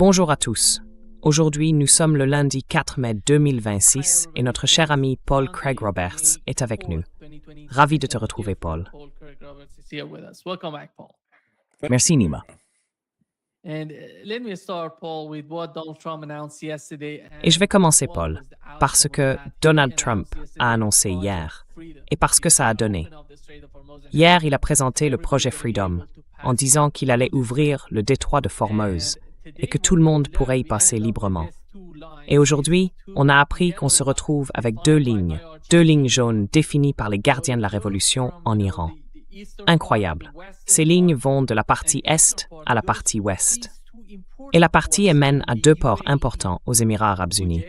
Bonjour à tous. Aujourd'hui, nous sommes le lundi 4 mai 2026 et notre cher ami Paul Craig Roberts est avec nous. Ravi de te retrouver, Paul. Merci, Nima. Et je vais commencer, Paul, parce que Donald Trump a annoncé hier, et parce que ça a donné. Hier, il a présenté le projet Freedom, en disant qu'il allait ouvrir le détroit de Formose, et que tout le monde pourrait y passer librement. Et aujourd'hui, on a appris qu'on se retrouve avec deux lignes jaunes définies par les gardiens de la Révolution en Iran. Incroyable. Ces lignes vont de la partie Est à la partie Ouest. Et la partie mène à deux ports importants aux Émirats arabes unis,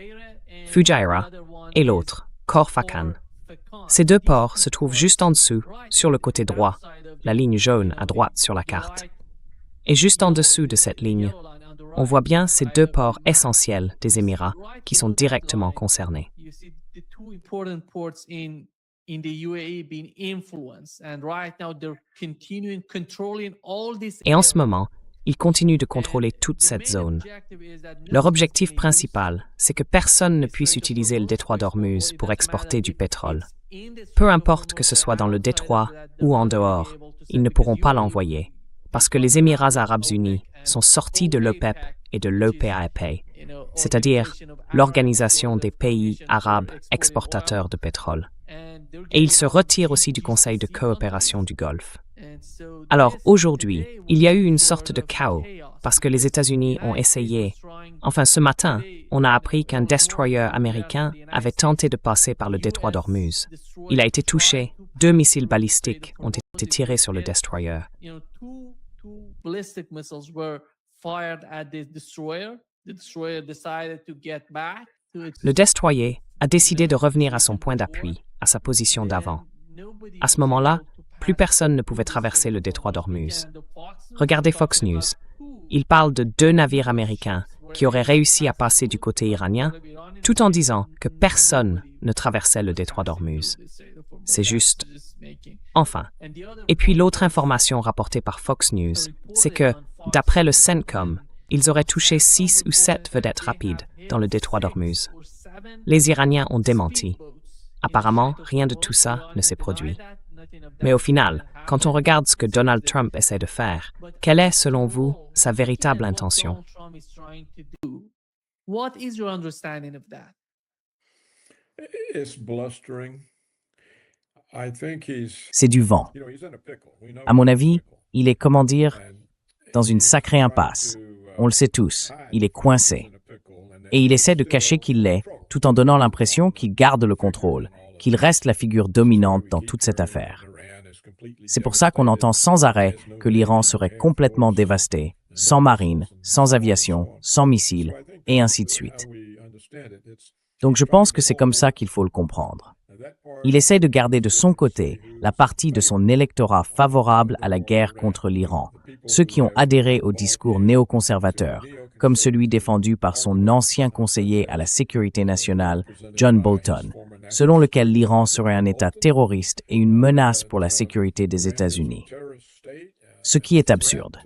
Fujairah et l'autre, Khor Fakkan. Ces deux ports se trouvent juste en dessous, sur le côté droit, la ligne jaune à droite sur la carte. Et juste en dessous de cette ligne, on voit bien ces deux ports essentiels des Émirats qui sont directement concernés. Et en ce moment, ils continuent de contrôler toute cette zone. Leur objectif principal, c'est que personne ne puisse utiliser le détroit d'Ormuz pour exporter du pétrole. Peu importe que ce soit dans le détroit ou en dehors, ils ne pourront pas l'envoyer, parce que les Émirats arabes unis sont sortis de l'OPEP et de l'OPEP, c'est-à-dire l'Organisation des pays arabes exportateurs de pétrole. Et ils se retirent aussi du Conseil de coopération du Golfe. Alors aujourd'hui, il y a eu une sorte de chaos, parce que les États-Unis ont essayé. Enfin, ce matin, on a appris qu'un destroyer américain avait tenté de passer par le détroit d'Ormuz. Il a été touché, 2 missiles balistiques ont été tirés sur le destroyer. Le destroyer a décidé de revenir à son point d'appui, à sa position d'avant. À ce moment-là, plus personne ne pouvait traverser le détroit d'Ormuz. Regardez Fox News. Il parle de 2 navires américains qui auraient réussi à passer du côté iranien, tout en disant que personne ne traversait le détroit d'Ormuz. C'est juste. Enfin. Et puis l'autre information rapportée par Fox News, c'est que, d'après le CENTCOM, ils auraient touché 6 ou 7 vedettes rapides dans le détroit d'Ormuz. Les Iraniens ont démenti. Apparemment, rien de tout ça ne s'est produit. Mais au final, quand on regarde ce que Donald Trump essaie de faire, quelle est, selon vous, sa véritable intention? C'est du vent. À mon avis, il est, comment dire, dans une sacrée impasse. On le sait tous, il est coincé. Et il essaie de cacher qu'il l'est, tout en donnant l'impression qu'il garde le contrôle, qu'il reste la figure dominante dans toute cette affaire. C'est pour ça qu'on entend sans arrêt que l'Iran serait complètement dévasté, sans marine, sans aviation, sans missiles, et ainsi de suite. Donc je pense que c'est comme ça qu'il faut le comprendre. Il essaie de garder de son côté la partie de son électorat favorable à la guerre contre l'Iran, ceux qui ont adhéré au discours néoconservateur, comme celui défendu par son ancien conseiller à la sécurité nationale, John Bolton, selon lequel l'Iran serait un État terroriste et une menace pour la sécurité des États-Unis. Ce qui est absurde.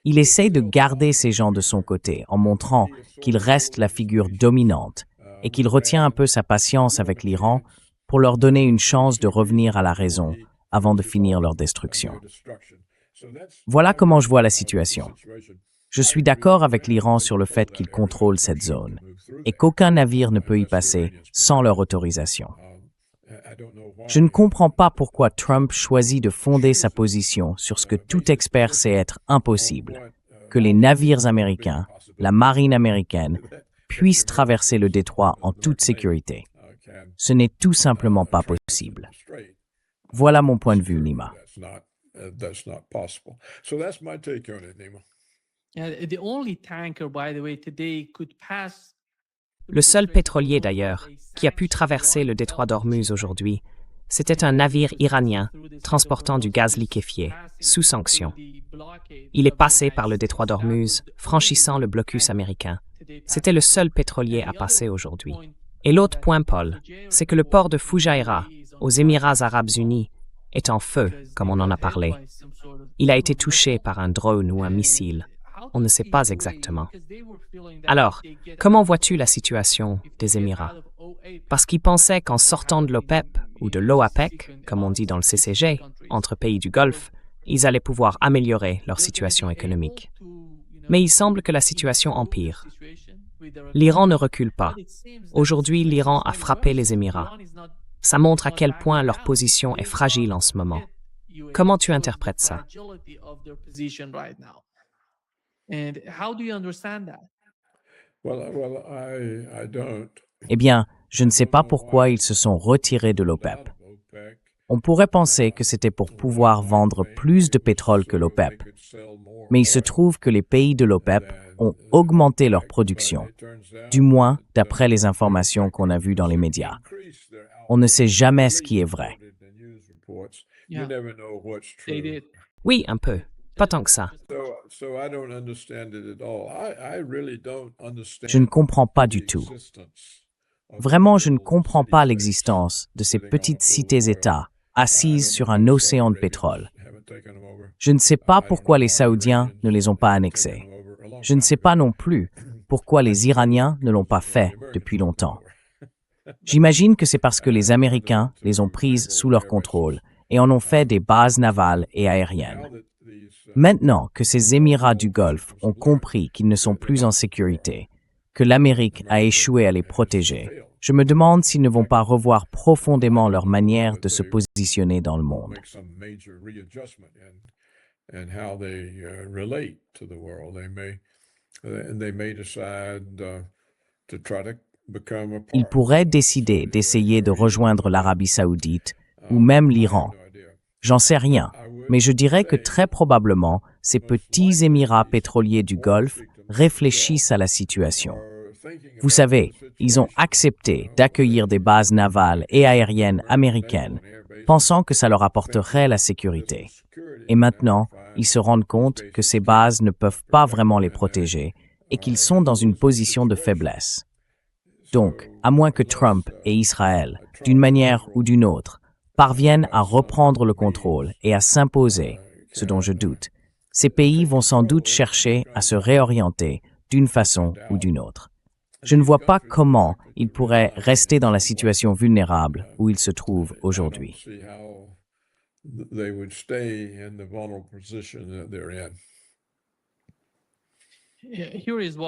Il essaie de garder ces gens de son côté en montrant qu'il reste la figure dominante et qu'il retient un peu sa patience avec l'Iran pour leur donner une chance de revenir à la raison avant de finir leur destruction. Voilà comment je vois la situation. Je suis d'accord avec l'Iran sur le fait qu'il contrôle cette zone et qu'aucun navire ne peut y passer sans leur autorisation. Je ne comprends pas pourquoi Trump choisit de fonder sa position sur ce que tout expert sait être impossible, que les navires américains, la marine américaine, puissent traverser le détroit en toute sécurité. Ce n'est tout simplement pas possible. Voilà mon point de vue, Nima. Le seul pétrolier, d'ailleurs, qui a pu traverser le détroit d'Ormuz aujourd'hui, c'était un navire iranien transportant du gaz liquéfié, sous sanction. Il est passé par le détroit d'Ormuz, franchissant le blocus américain. C'était le seul pétrolier à passer aujourd'hui. Et l'autre point, Paul, c'est que le port de Fujairah aux Émirats arabes unis est en feu, comme on en a parlé. Il a été touché par un drone ou un missile. On ne sait pas exactement. Alors, comment vois-tu la situation des Émirats? Parce qu'ils pensaient qu'en sortant de l'OPEP ou de l'OAPEC, comme on dit dans le CCG, entre pays du Golfe, ils allaient pouvoir améliorer leur situation économique. Mais il semble que la situation empire. L'Iran ne recule pas. Aujourd'hui, l'Iran a frappé les Émirats. Ça montre à quel point leur position est fragile en ce moment. Comment tu interprètes ça? Eh bien, je ne sais pas pourquoi ils se sont retirés de l'OPEP. On pourrait penser que c'était pour pouvoir vendre plus de pétrole que l'OPEP. Mais il se trouve que les pays de l'OPEP ont augmenté leur production, du moins d'après les informations qu'on a vues dans les médias. On ne sait jamais ce qui est vrai. Oui, un peu. Pas tant que ça. Je ne comprends pas du tout. Vraiment, je ne comprends pas l'existence de ces petites cités-États assises sur un océan de pétrole. Je ne sais pas pourquoi les Saoudiens ne les ont pas annexées. Je ne sais pas non plus pourquoi les Iraniens ne l'ont pas fait depuis longtemps. J'imagine que c'est parce que les Américains les ont prises sous leur contrôle et en ont fait des bases navales et aériennes. Maintenant que ces Émirats du Golfe ont compris qu'ils ne sont plus en sécurité, que l'Amérique a échoué à les protéger, je me demande s'ils ne vont pas revoir profondément leur manière de se positionner dans le monde. Ils pourraient décider d'essayer de rejoindre l'Arabie saoudite ou même l'Iran. J'en sais rien, mais je dirais que très probablement, ces petits Émirats pétroliers du Golfe réfléchissent à la situation. Vous savez, ils ont accepté d'accueillir des bases navales et aériennes américaines, pensant que ça leur apporterait la sécurité. Et maintenant, ils se rendent compte que ces bases ne peuvent pas vraiment les protéger et qu'ils sont dans une position de faiblesse. Donc, à moins que Trump et Israël, d'une manière ou d'une autre, parviennent à reprendre le contrôle et à s'imposer, ce dont je doute, ces pays vont sans doute chercher à se réorienter d'une façon ou d'une autre. Je ne vois pas comment ils pourraient rester dans la situation vulnérable où ils se trouvent aujourd'hui.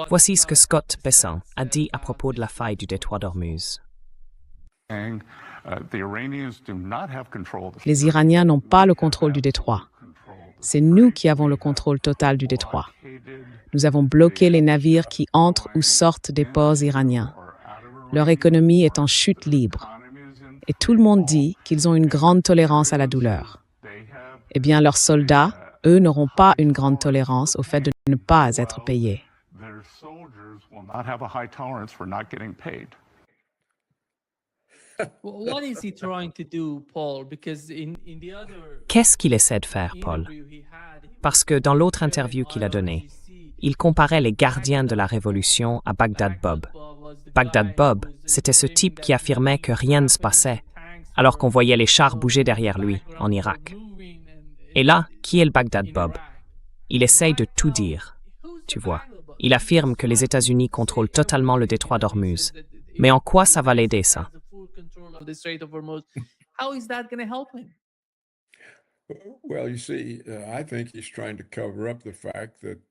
Voici ce que Scott Bessant a dit à propos de la faille du détroit d'Ormuz. Les Iraniens n'ont pas le contrôle du détroit. C'est nous qui avons le contrôle total du détroit. Nous avons bloqué les navires qui entrent ou sortent des ports iraniens. Leur économie est en chute libre. Et tout le monde dit qu'ils ont une grande tolérance à la douleur. Eh bien, leurs soldats, eux, n'auront pas une grande tolérance au fait de ne pas être payés. Qu'est-ce qu'il essaie de faire, Paul? Parce que dans l'autre interview qu'il a donnée, il comparait les gardiens de la Révolution à Baghdad Bob. Baghdad Bob, c'était ce type qui affirmait que rien ne se passait, alors qu'on voyait les chars bouger derrière lui, en Irak. Et là, qui est le Baghdad Bob? Il essaye de tout dire, tu vois. Il affirme que les États-Unis contrôlent totalement le détroit d'Ormuz. Mais en quoi ça va l'aider, ça?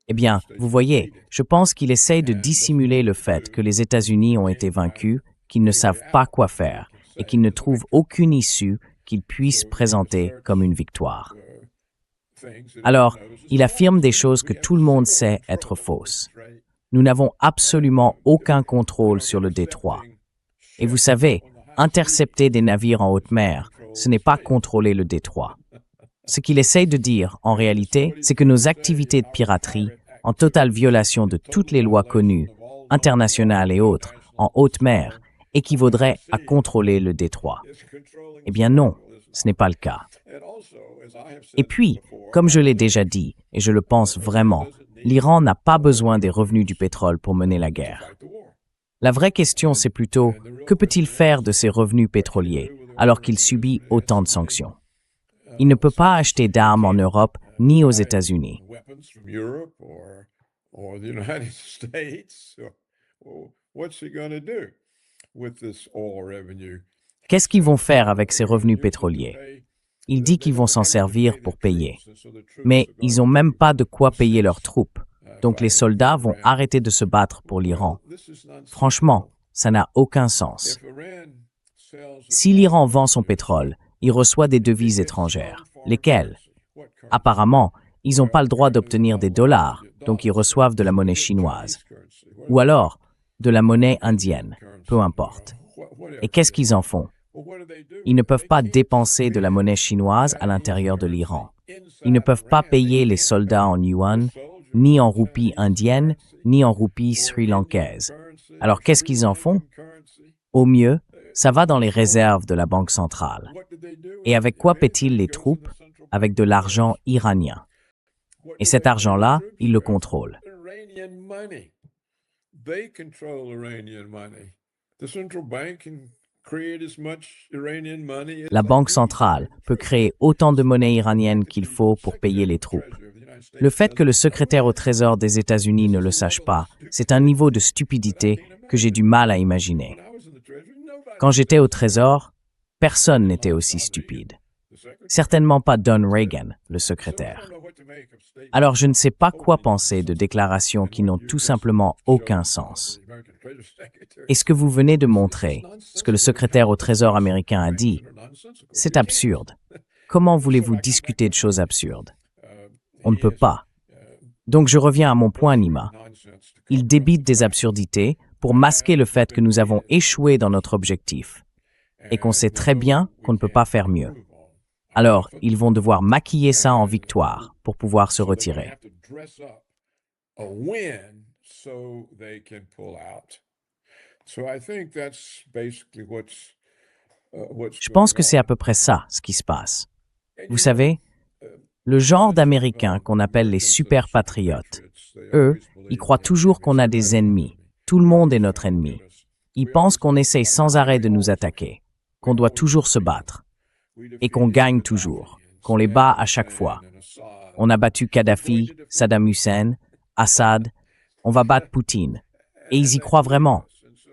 Eh bien, vous voyez, je pense qu'il essaye de dissimuler le fait que les États-Unis ont été vaincus, qu'ils ne savent pas quoi faire et qu'ils ne trouvent aucune issue qu'ils puissent présenter comme une victoire. Alors, il affirme des choses que tout le monde sait être fausses. Nous n'avons absolument aucun contrôle sur le détroit. Et vous savez, intercepter des navires en haute mer, ce n'est pas contrôler le détroit. Ce qu'il essaye de dire, en réalité, c'est que nos activités de piraterie, en totale violation de toutes les lois connues, internationales et autres, en haute mer, équivaudraient à contrôler le détroit. Eh bien non, ce n'est pas le cas. Et puis, comme je l'ai déjà dit, et je le pense vraiment, l'Iran n'a pas besoin des revenus du pétrole pour mener la guerre. La vraie question, c'est plutôt, que peut-il faire de ces revenus pétroliers, alors qu'il subit autant de sanctions. Il ne peut pas acheter d'armes en Europe ni aux États-Unis. Qu'est-ce qu'ils vont faire avec ces revenus pétroliers? Il dit qu'ils vont s'en servir pour payer. Mais ils n'ont même pas de quoi payer leurs troupes. Donc les soldats vont arrêter de se battre pour l'Iran. Franchement, ça n'a aucun sens. Si l'Iran vend son pétrole, il reçoit des devises étrangères. Lesquelles? Apparemment, ils n'ont pas le droit d'obtenir des dollars, donc ils reçoivent de la monnaie chinoise. Ou alors, de la monnaie indienne, peu importe. Et qu'est-ce qu'ils en font? Ils ne peuvent pas dépenser de la monnaie chinoise à l'intérieur de l'Iran. Ils ne peuvent pas payer les soldats en yuan, ni en roupies indiennes, ni en roupies sri-lankaises. Alors qu'est-ce qu'ils en font? Au mieux, ça va dans les réserves de la Banque centrale. Et avec quoi paient-ils les troupes? Avec de l'argent iranien. Et cet argent-là, ils le contrôlent. La Banque centrale peut créer autant de monnaie iranienne qu'il faut pour payer les troupes. Le fait que le secrétaire au Trésor des États-Unis ne le sache pas, c'est un niveau de stupidité que j'ai du mal à imaginer. Quand j'étais au Trésor, personne n'était aussi stupide. Certainement pas Don Reagan, le secrétaire. Alors je ne sais pas quoi penser de déclarations qui n'ont tout simplement aucun sens. Et ce que vous venez de montrer, ce que le secrétaire au Trésor américain a dit, c'est absurde. Comment voulez-vous discuter de choses absurdes? On ne peut pas. Donc je reviens à mon point, Nima. Il débite des absurdités pour masquer le fait que nous avons échoué dans notre objectif et qu'on sait très bien qu'on ne peut pas faire mieux. Alors, ils vont devoir maquiller ça en victoire pour pouvoir se retirer. Je pense que c'est à peu près ça, ce qui se passe. Vous savez, le genre d'Américains qu'on appelle les super patriotes, eux, ils croient toujours qu'on a des ennemis. Tout le monde est notre ennemi. Ils pensent qu'on essaye sans arrêt de nous attaquer, qu'on doit toujours se battre, et qu'on gagne toujours, qu'on les bat à chaque fois. On a battu Kadhafi, Saddam Hussein, Assad, on va battre Poutine. Et ils y croient vraiment.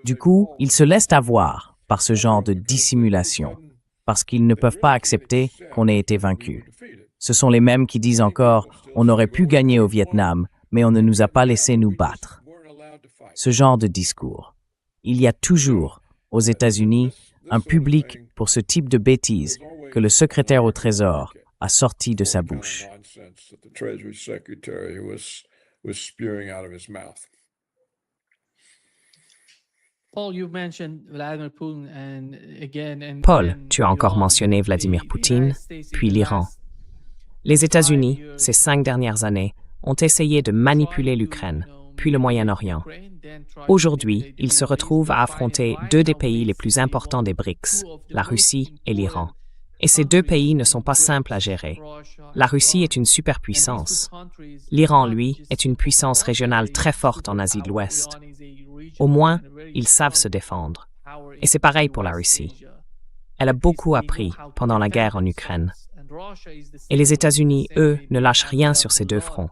Du coup, ils se laissent avoir par ce genre de dissimulation, parce qu'ils ne peuvent pas accepter qu'on ait été vaincus. Ce sont les mêmes qui disent encore « on aurait pu gagner au Vietnam, mais on ne nous a pas laissé nous battre ». Ce genre de discours. Il y a toujours, aux États-Unis, un public pour ce type de bêtises que le secrétaire au Trésor a sorti de sa bouche. Paul, tu as encore mentionné Vladimir Poutine, puis l'Iran. Les États-Unis, ces 5 dernières années, ont essayé de manipuler l'Ukraine, puis le Moyen-Orient. Aujourd'hui, ils se retrouvent à affronter 2 des pays les plus importants des BRICS, la Russie et l'Iran. Et ces 2 pays ne sont pas simples à gérer. La Russie est une superpuissance. L'Iran, lui, est une puissance régionale très forte en Asie de l'Ouest. Au moins, ils savent se défendre. Et c'est pareil pour la Russie. Elle a beaucoup appris pendant la guerre en Ukraine. Et les États-Unis, eux, ne lâchent rien sur ces 2 fronts.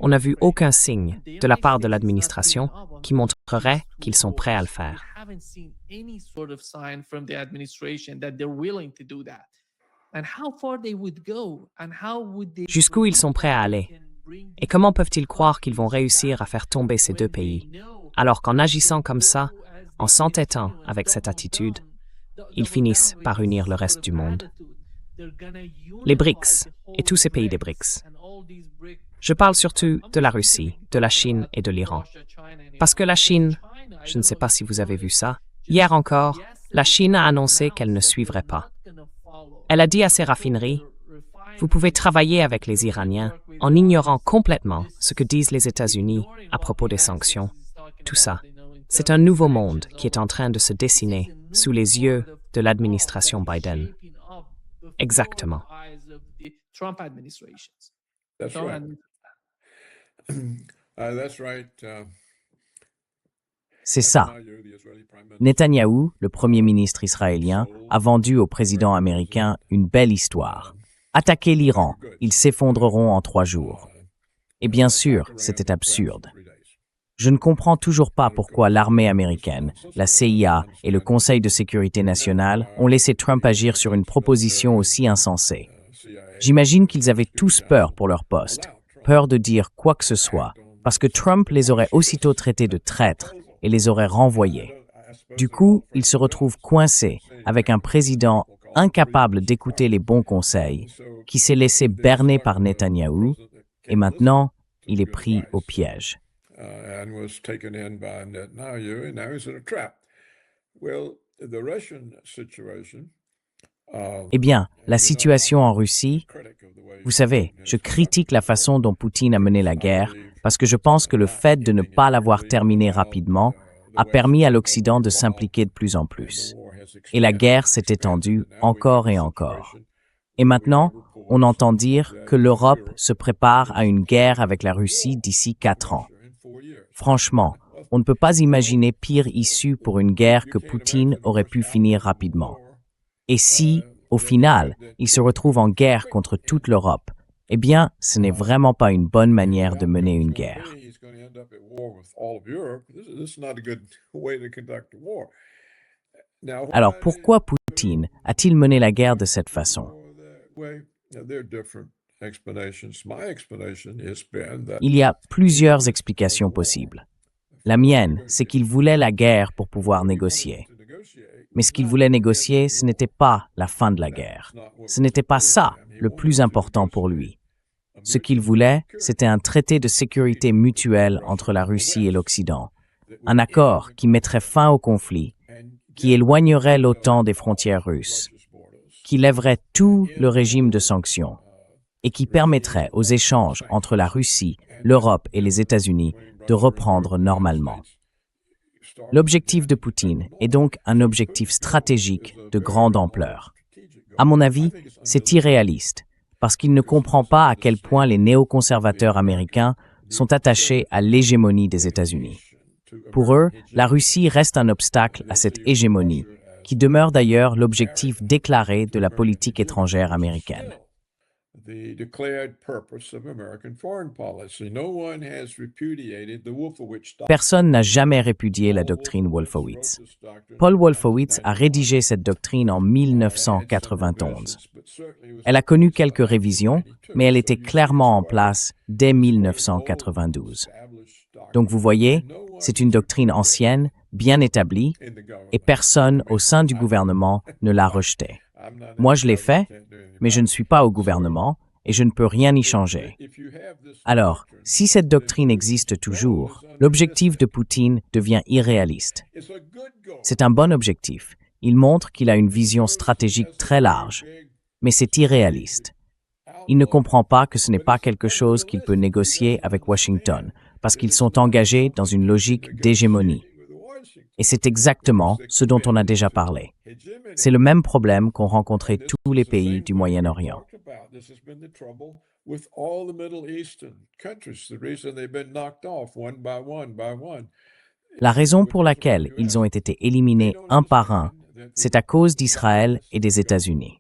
On n'a vu aucun signe de la part de l'administration qui montrerait qu'ils sont prêts à le faire. Jusqu'où ils sont prêts à aller? Et comment peuvent-ils croire qu'ils vont réussir à faire tomber ces 2 pays, alors qu'en agissant comme ça, en s'entêtant avec cette attitude, ils finissent par unir le reste du monde? Les BRICS et tous ces pays des BRICS. Je parle surtout de la Russie, de la Chine et de l'Iran. Parce que la Chine, je ne sais pas si vous avez vu ça, hier encore, la Chine a annoncé qu'elle ne suivrait pas. Elle a dit à ses raffineries, « Vous pouvez travailler avec les Iraniens en ignorant complètement ce que disent les États-Unis à propos des sanctions. » Tout ça, c'est un nouveau monde qui est en train de se dessiner sous les yeux de l'administration Biden. Exactement. That's right. C'est ça. Netanyahou, le premier ministre israélien, a vendu au président américain une belle histoire. Attaquer l'Iran, ils s'effondreront en 3 jours. Et bien sûr, c'était absurde. Je ne comprends toujours pas pourquoi l'armée américaine, la CIA et le Conseil de sécurité nationale ont laissé Trump agir sur une proposition aussi insensée. J'imagine qu'ils avaient tous peur pour leur poste, peur de dire quoi que ce soit, parce que Trump les aurait aussitôt traités de traîtres et les aurait renvoyés. Du coup, ils se retrouvent coincés avec un président incapable d'écouter les bons conseils, qui s'est laissé berner par Netanyahou, et maintenant, il est pris au piège. Eh bien, la situation en Russie, vous savez, je critique la façon dont Poutine a mené la guerre parce que je pense que le fait de ne pas l'avoir terminée rapidement a permis à l'Occident de s'impliquer de plus en plus. Et la guerre s'est étendue encore et encore. Et maintenant, on entend dire que l'Europe se prépare à une guerre avec la Russie d'ici 4 ans. Franchement, on ne peut pas imaginer pire issue pour une guerre que Poutine aurait pu finir rapidement. Et si, au final, il se retrouve en guerre contre toute l'Europe, eh bien, ce n'est vraiment pas une bonne manière de mener une guerre. Alors pourquoi Poutine a-t-il mené la guerre de cette façon? Il y a plusieurs explications possibles. La mienne, c'est qu'il voulait la guerre pour pouvoir négocier. Mais ce qu'il voulait négocier, ce n'était pas la fin de la guerre. Ce n'était pas ça le plus important pour lui. Ce qu'il voulait, c'était un traité de sécurité mutuelle entre la Russie et l'Occident. Un accord qui mettrait fin au conflit, qui éloignerait l'OTAN des frontières russes, qui lèverait tout le régime de sanctions et qui permettrait aux échanges entre la Russie, l'Europe et les États-Unis de reprendre normalement. L'objectif de Poutine est donc un objectif stratégique de grande ampleur. À mon avis, c'est irréaliste, parce qu'il ne comprend pas à quel point les néoconservateurs américains sont attachés à l'hégémonie des États-Unis. Pour eux, la Russie reste un obstacle à cette hégémonie, qui demeure d'ailleurs l'objectif déclaré de la politique étrangère américaine. Personne n'a jamais répudié la doctrine Wolfowitz. Paul Wolfowitz a rédigé cette doctrine en 1991. Elle a connu quelques révisions, mais elle était clairement en place dès 1992. Donc vous voyez, c'est une doctrine ancienne, bien établie, et personne au sein du gouvernement ne l'a rejetée. Moi, je l'ai fait, mais je ne suis pas au gouvernement et je ne peux rien y changer. Alors, si cette doctrine existe toujours, l'objectif de Poutine devient irréaliste. C'est un bon objectif. Il montre qu'il a une vision stratégique très large, mais c'est irréaliste. Il ne comprend pas que ce n'est pas quelque chose qu'il peut négocier avec Washington, parce qu'ils sont engagés dans une logique d'hégémonie. Et c'est exactement ce dont on a déjà parlé. C'est le même problème qu'ont rencontré tous les pays du Moyen-Orient. La raison pour laquelle ils ont été éliminés un par un, c'est à cause d'Israël et des États-Unis.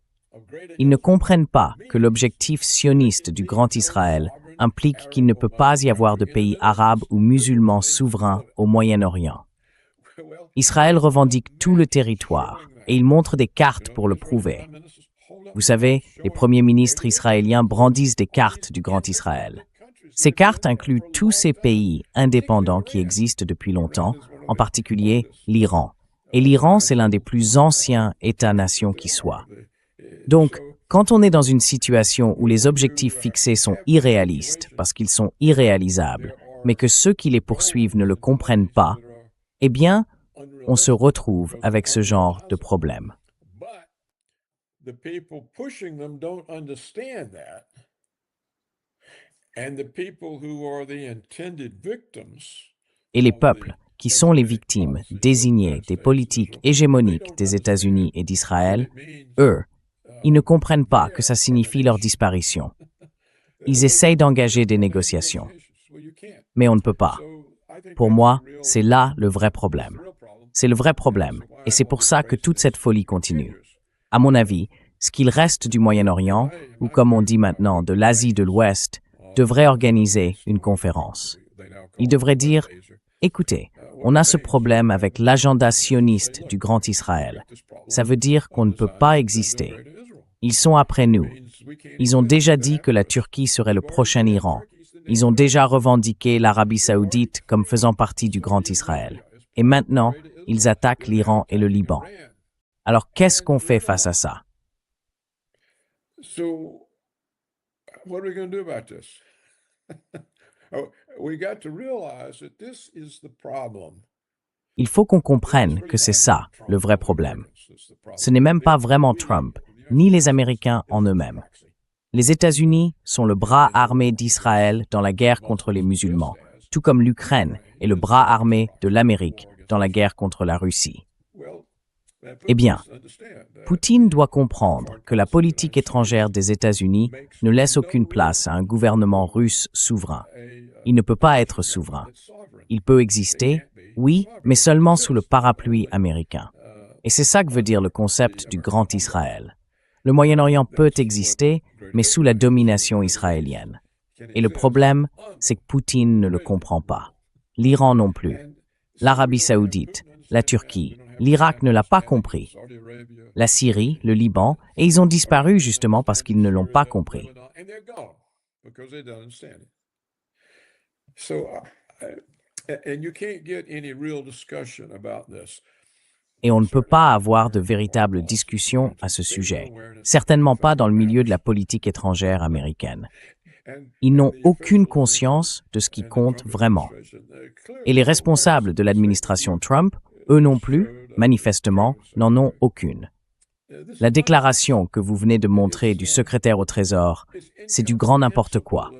Ils ne comprennent pas que l'objectif sioniste du Grand Israël implique qu'il ne peut pas y avoir de pays arabes ou musulmans souverains au Moyen-Orient. Israël revendique tout le territoire et il montre des cartes pour le prouver. Vous savez, les premiers ministres israéliens brandissent des cartes du Grand Israël. Ces cartes incluent tous ces pays indépendants qui existent depuis longtemps, en particulier l'Iran. Et l'Iran, c'est l'un des plus anciens États-nations qui soit. Donc, quand on est dans une situation où les objectifs fixés sont irréalistes, parce qu'ils sont irréalisables, mais que ceux qui les poursuivent ne le comprennent pas, eh bien, on se retrouve avec ce genre de problème. Et les peuples, qui sont les victimes désignées des politiques hégémoniques des États-Unis et d'Israël, eux, ils ne comprennent pas que ça signifie leur disparition. Ils essayent d'engager des négociations. Mais on ne peut pas. Pour moi, c'est là le vrai problème. C'est le vrai problème, et c'est pour ça que toute cette folie continue. À mon avis, ce qu'il reste du Moyen-Orient, ou comme on dit maintenant de l'Asie de l'Ouest, devrait organiser une conférence. Il devrait dire, écoutez, on a ce problème avec l'agenda sioniste du Grand Israël. Ça veut dire qu'on ne peut pas exister. Ils sont après nous. Ils ont déjà dit que la Turquie serait le prochain Iran. Ils ont déjà revendiqué l'Arabie saoudite comme faisant partie du Grand Israël. Et maintenant, ils attaquent l'Iran et le Liban. Alors qu'est-ce qu'on fait face à ça? So, what are we going to do about this? We got to realize that this is the problem. Il faut qu'on comprenne que c'est ça, le vrai problème. Ce n'est même pas vraiment Trump, ni les Américains en eux-mêmes. Les États-Unis sont le bras armé d'Israël dans la guerre contre les musulmans, tout comme l'Ukraine est le bras armé de l'Amérique dans la guerre contre la Russie. Eh bien, Poutine doit comprendre que la politique étrangère des États-Unis ne laisse aucune place à un gouvernement russe souverain. Il ne peut pas être souverain. Il peut exister, oui, mais seulement sous le parapluie américain. Et c'est ça que veut dire le concept du Grand Israël. Le Moyen-Orient peut exister, mais sous la domination israélienne. Et le problème, c'est que Poutine ne le comprend pas. L'Iran non plus. L'Arabie saoudite, la Turquie, l'Irak ne l'a pas compris. La Syrie, le Liban, et ils ont disparu justement parce qu'ils ne l'ont pas compris. Et on ne peut pas avoir de véritable discussion à ce sujet, certainement pas dans le milieu de la politique étrangère américaine. Ils n'ont aucune conscience de ce qui compte vraiment. Et les responsables de l'administration Trump, eux non plus, manifestement, n'en ont aucune. La déclaration que vous venez de montrer du secrétaire au Trésor, c'est du grand n'importe quoi.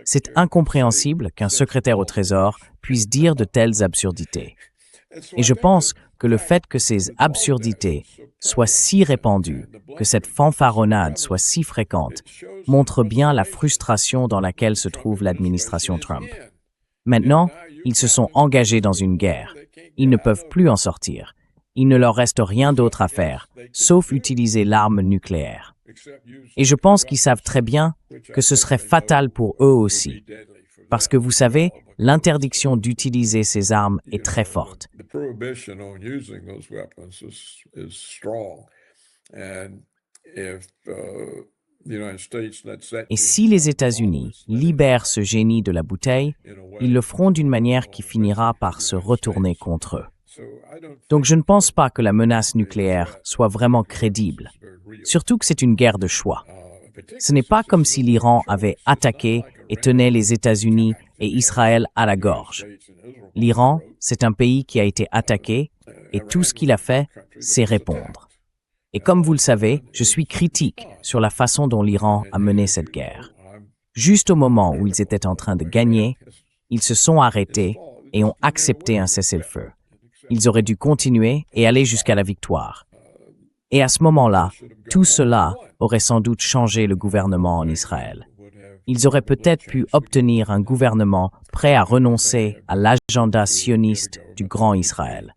C'est incompréhensible qu'un secrétaire au Trésor puisse dire de telles absurdités. Et je pense que le fait que ces absurdités soient si répandues, que cette fanfaronnade soit si fréquente, montre bien la frustration dans laquelle se trouve l'administration Trump. Maintenant, ils se sont engagés dans une guerre. Ils ne peuvent plus en sortir. Il ne leur reste rien d'autre à faire, sauf utiliser l'arme nucléaire. Et je pense qu'ils savent très bien que ce serait fatal pour eux aussi. Parce que vous savez, l'interdiction d'utiliser ces armes est très forte. Et si les États-Unis libèrent ce génie de la bouteille, ils le feront d'une manière qui finira par se retourner contre eux. Donc je ne pense pas que la menace nucléaire soit vraiment crédible, surtout que c'est une guerre de choix. Ce n'est pas comme si l'Iran avait attaqué et tenait les États-Unis et Israël à la gorge. L'Iran, c'est un pays qui a été attaqué et tout ce qu'il a fait, c'est répondre. Et comme vous le savez, je suis critique sur la façon dont l'Iran a mené cette guerre. Juste au moment où ils étaient en train de gagner, ils se sont arrêtés et ont accepté un cessez-le-feu. Ils auraient dû continuer et aller jusqu'à la victoire. Et à ce moment-là, tout cela aurait sans doute changé le gouvernement en Israël. Ils auraient peut-être pu obtenir un gouvernement prêt à renoncer à l'agenda sioniste du Grand Israël.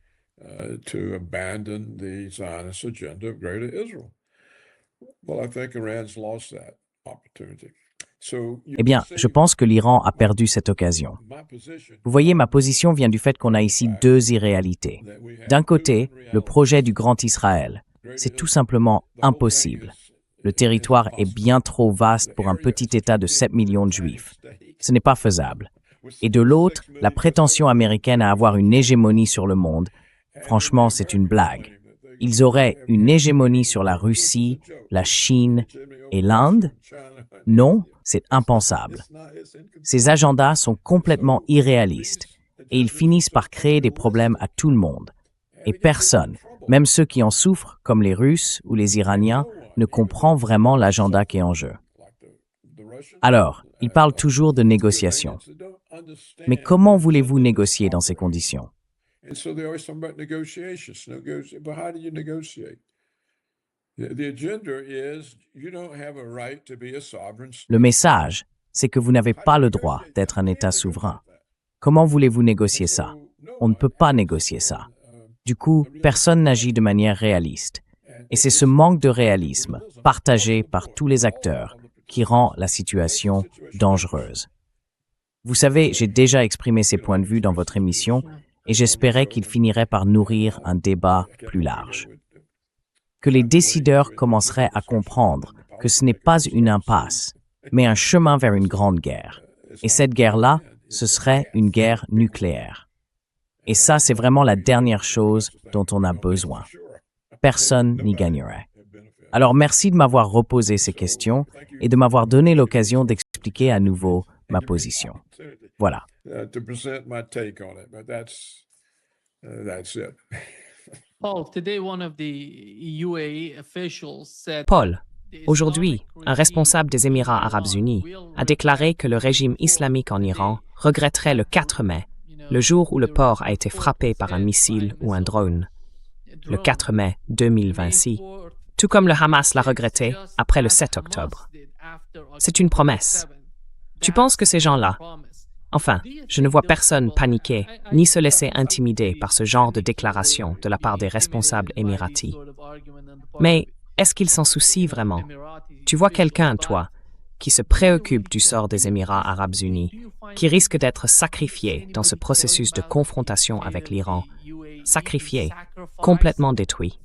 Eh bien, je pense que l'Iran a perdu cette occasion. Vous voyez, ma position vient du fait qu'on a ici deux irréalités. D'un côté, le projet du Grand Israël. C'est tout simplement impossible. Le territoire est bien trop vaste pour un petit État de 7 millions de Juifs. Ce n'est pas faisable. Et de l'autre, la prétention américaine à avoir une hégémonie sur le monde. Franchement, c'est une blague. Ils auraient une hégémonie sur la Russie, la Chine et l'Inde? Non, c'est impensable. Ces agendas sont complètement irréalistes et ils finissent par créer des problèmes à tout le monde. Et personne, même ceux qui en souffrent, comme les Russes ou les Iraniens, ne comprend vraiment l'agenda qui est en jeu. Alors, ils parlent toujours de négociation. Mais comment voulez-vous négocier dans ces conditions? Le message, c'est que vous n'avez pas le droit d'être un État souverain. Comment voulez-vous négocier ça? On ne peut pas négocier ça. Du coup, personne n'agit de manière réaliste. Et c'est ce manque de réalisme, partagé par tous les acteurs, qui rend la situation dangereuse. Vous savez, j'ai déjà exprimé ces points de vue dans votre émission et j'espérais qu'ils finiraient par nourrir un débat plus large. Que les décideurs commenceraient à comprendre que ce n'est pas une impasse, mais un chemin vers une grande guerre. Et cette guerre-là, ce serait une guerre nucléaire. Et ça, c'est vraiment la dernière chose dont on a besoin. Personne n'y gagnerait. Alors merci de m'avoir reposé ces questions et de m'avoir donné l'occasion d'expliquer à nouveau ma position. Voilà. To present my take on it, but that's it. Paul, aujourd'hui, un responsable des Émirats arabes unis a déclaré que le régime islamique en Iran regretterait le 4 mai, le jour où le port a été frappé par un missile ou un drone, le 4 mai 2026, tout comme le Hamas l'a regretté après le 7 octobre. C'est une promesse. Tu penses que ces gens-là, enfin, je ne vois personne paniquer ni se laisser intimider par ce genre de déclaration de la part des responsables émiratis. Mais est-ce qu'ils s'en soucient vraiment? Tu vois quelqu'un, toi, qui se préoccupe du sort des Émirats arabes unis, qui risque d'être sacrifié dans ce processus de confrontation avec l'Iran, sacrifié, complètement détruit.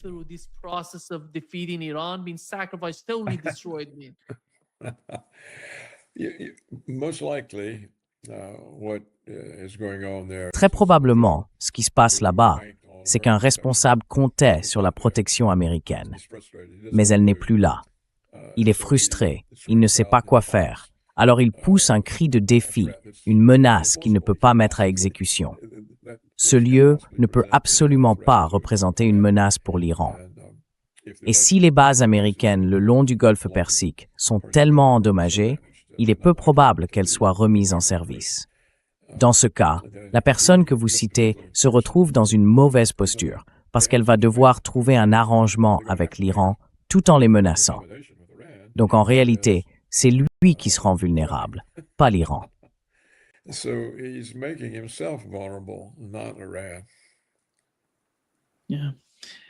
Most likely, what is going on there. Très probablement, ce qui se passe là-bas, c'est qu'un responsable comptait sur la protection américaine. Mais elle n'est plus là. Il est frustré, il ne sait pas quoi faire. Alors il pousse un cri de défi, une menace qu'il ne peut pas mettre à exécution. Ce lieu ne peut absolument pas représenter une menace pour l'Iran. Et si les bases américaines le long du golfe Persique sont tellement endommagées, il est peu probable qu'elles soient remises en service. Dans ce cas, la personne que vous citez se retrouve dans une mauvaise posture parce qu'elle va devoir trouver un arrangement avec l'Iran tout en les menaçant. Donc en réalité, c'est lui qui se rend vulnérable, pas l'Iran. So he's making himself vulnerable, not Iran.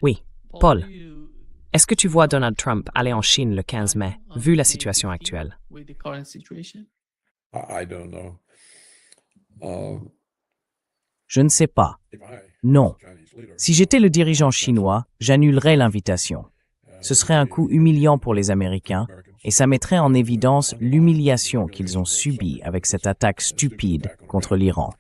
Oui, Paul, est-ce que tu vois Donald Trump aller en Chine le 15 mai, vu la situation actuelle? I don't know. Je ne sais pas. If I Non. Chinese leader, Si j'étais le dirigeant chinois, j'annulerais l'invitation. Ce serait un coup humiliant pour les Américains et ça mettrait en évidence l'humiliation qu'ils ont subie avec cette attaque stupide contre l'Iran.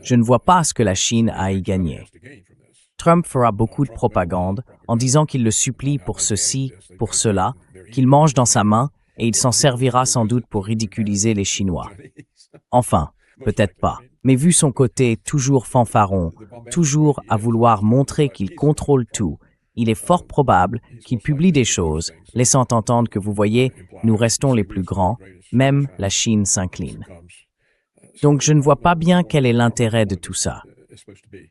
Je ne vois pas ce que la Chine a à y gagner. to gain from this. Trump fera beaucoup de propagande en disant qu'il le supplie pour ceci, pour cela, qu'il mange dans sa main et il s'en servira sans doute pour ridiculiser les Chinois. Enfin, peut-être pas. Mais vu son côté toujours fanfaron, toujours à vouloir montrer qu'il contrôle tout, il est fort probable qu'il publie des choses laissant entendre que vous voyez, nous restons les plus grands, même la Chine s'incline. Donc je ne vois pas bien quel est l'intérêt de tout ça.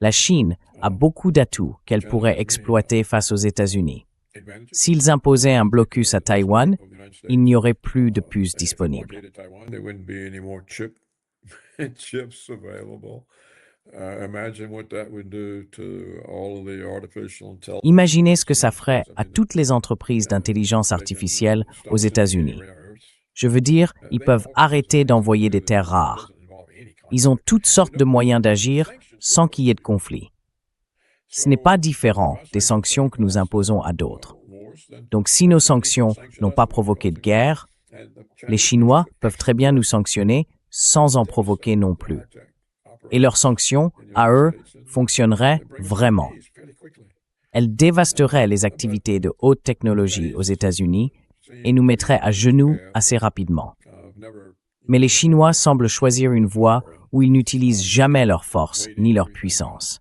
La Chine a beaucoup d'atouts qu'elle pourrait exploiter face aux États-Unis. S'ils imposaient un blocus à Taïwan, il n'y aurait plus de puces disponibles. There wouldn't be any more chips available. Imagine what that would do to all of the artificial intelligence. Imaginez ce que ça ferait à toutes les entreprises d'intelligence artificielle aux États-Unis. Je veux dire, ils peuvent arrêter d'envoyer des terres rares. Ils ont toutes sortes de moyens d'agir sans qu'il y ait de conflit. Ce n'est pas différent des sanctions que nous imposons à d'autres. Donc si nos sanctions n'ont pas provoqué de guerre, les Chinois peuvent très bien nous sanctionner sans en provoquer non plus. Et leurs sanctions, à eux, fonctionneraient vraiment. Elles dévasteraient les activités de haute technologie aux États-Unis et nous mettraient à genoux assez rapidement. Mais les Chinois semblent choisir une voie où ils n'utilisent jamais leur force ni leur puissance.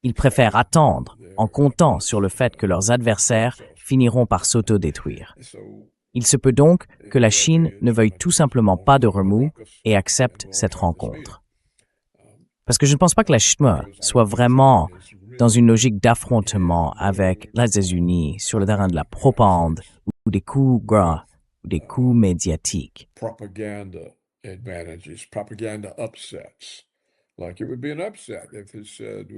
Ils préfèrent attendre en comptant sur le fait que leurs adversaires finiront par s'autodétruire. Il se peut donc que la Chine ne veuille tout simplement pas de remous et accepte cette rencontre. Parce que je ne pense pas que la Chine soit vraiment dans une logique d'affrontement avec les États-Unis sur le terrain de la propagande ou des coups gras ou des coups médiatiques. Propaganda advantages, propaganda upsets. Like it would be an upset if it said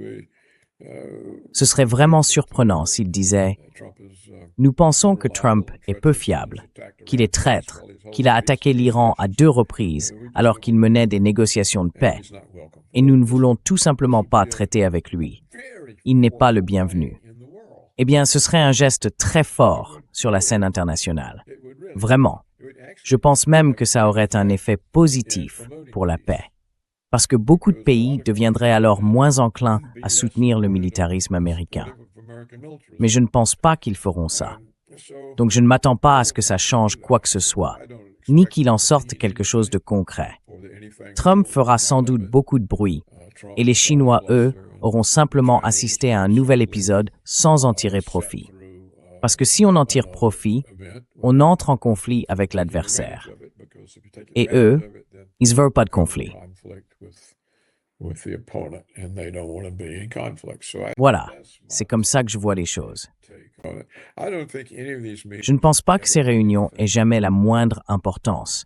Ce serait vraiment surprenant s'il disait Trump is « Nous pensons que Trump est peu fiable, qu'il est traître, qu'il a attaqué l'Iran à 2 reprises alors qu'il menait des négociations de paix, he's not welcome. et nous ne voulons tout simplement pas traiter avec lui. Il n'est pas le bienvenu. » In the world, Eh bien, ce serait un geste très fort sur la scène internationale. it would really, Vraiment. it would actually Je pense même que ça aurait un effet positif pour la paix. Parce que beaucoup de pays deviendraient alors moins enclins à soutenir le militarisme américain. of American militarism. Mais je ne pense pas qu'ils feront ça. So Donc je ne m'attends pas à ce que ça change quoi que ce soit, I don't ni qu'il en sorte quelque chose de concret. for anything. Trump fera sans doute beaucoup de bruit, Trump et les Chinois, eux, auront simplement assisté à un nouvel épisode sans en tirer profit. Parce que si on en tire profit, event on entre en conflit avec l'adversaire. of it, because if you take Et advantage eux, of it, then ils ne veulent pas de conflit. conflict with the opponent, and they don't want to be in conflict. So Voilà, c'est comme ça que je vois les choses. take on it. I don't think any of these meetings Je ne pense pas que ces réunions aient jamais la moindre importance,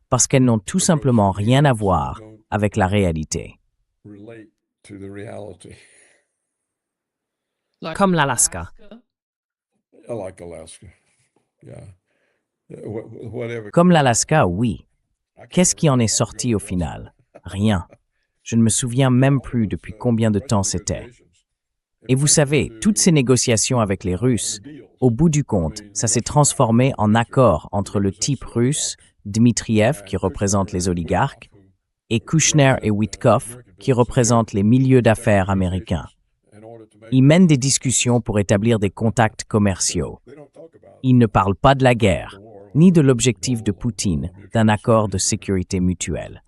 parce qu'elles n'ont tout simplement rien à voir avec la réalité. relate to the reality. Comme l'Alaska. I like Alaska. Yeah. Whatever. Comme l'Alaska, oui. Qu'est-ce qui en est sorti au final? Rien. Je ne me souviens même plus depuis combien de temps c'était. Et vous savez, toutes ces négociations avec les Russes, au bout du compte, ça s'est transformé en accord entre le type russe, Dmitriev, qui représente les oligarques, et Kushner et Witkoff, qui représentent les milieux d'affaires américains. Ils mènent des discussions pour établir des contacts commerciaux. Ils ne parlent pas de la guerre, ni de l'objectif de Poutine d'un accord de sécurité mutuelle.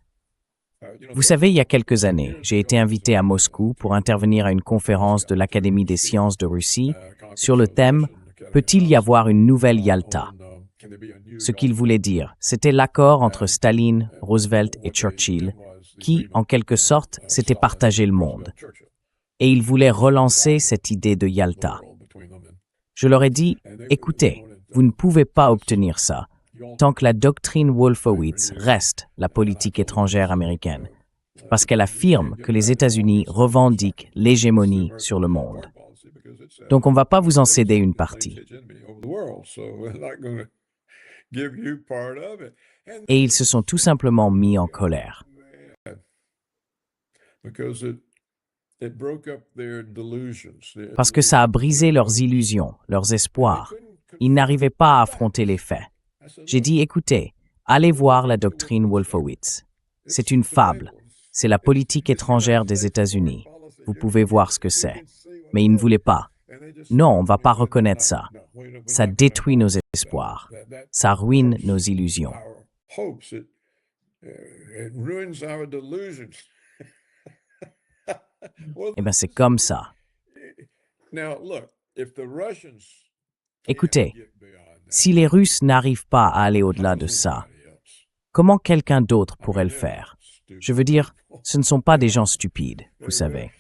Vous savez, il y a quelques années, j'ai été invité à Moscou pour intervenir à une conférence de l'Académie des sciences de Russie sur le thème « Peut-il y avoir une nouvelle Yalta ?» Ce qu'il voulait dire, c'était l'accord entre Staline, Roosevelt et Churchill qui, en quelque sorte, s'était partagé le monde. Et il voulait relancer cette idée de Yalta. Je leur ai dit, écoutez, vous ne pouvez pas obtenir ça tant que la doctrine Wolfowitz reste la politique étrangère américaine, parce qu'elle affirme que les États-Unis revendiquent l'hégémonie sur le monde. Donc on ne va pas vous en céder une partie. Et ils se sont tout simplement mis en colère. Parce que ça a brisé leurs illusions, leurs espoirs. Ils n'arrivaient pas à affronter les faits. J'ai dit, écoutez, allez voir la doctrine Wolfowitz. C'est une fable. C'est la politique étrangère des États-Unis. Vous pouvez voir ce que c'est. Mais ils ne voulaient pas. Non, on ne va pas reconnaître ça. Ça détruit nos espoirs. Ça ruine nos illusions. Eh bien, c'est comme ça. Écoutez, si les Russes n'arrivent pas à aller au-delà de ça, comment quelqu'un d'autre pourrait le faire? Je veux dire, ce ne sont pas des gens stupides, vous savez.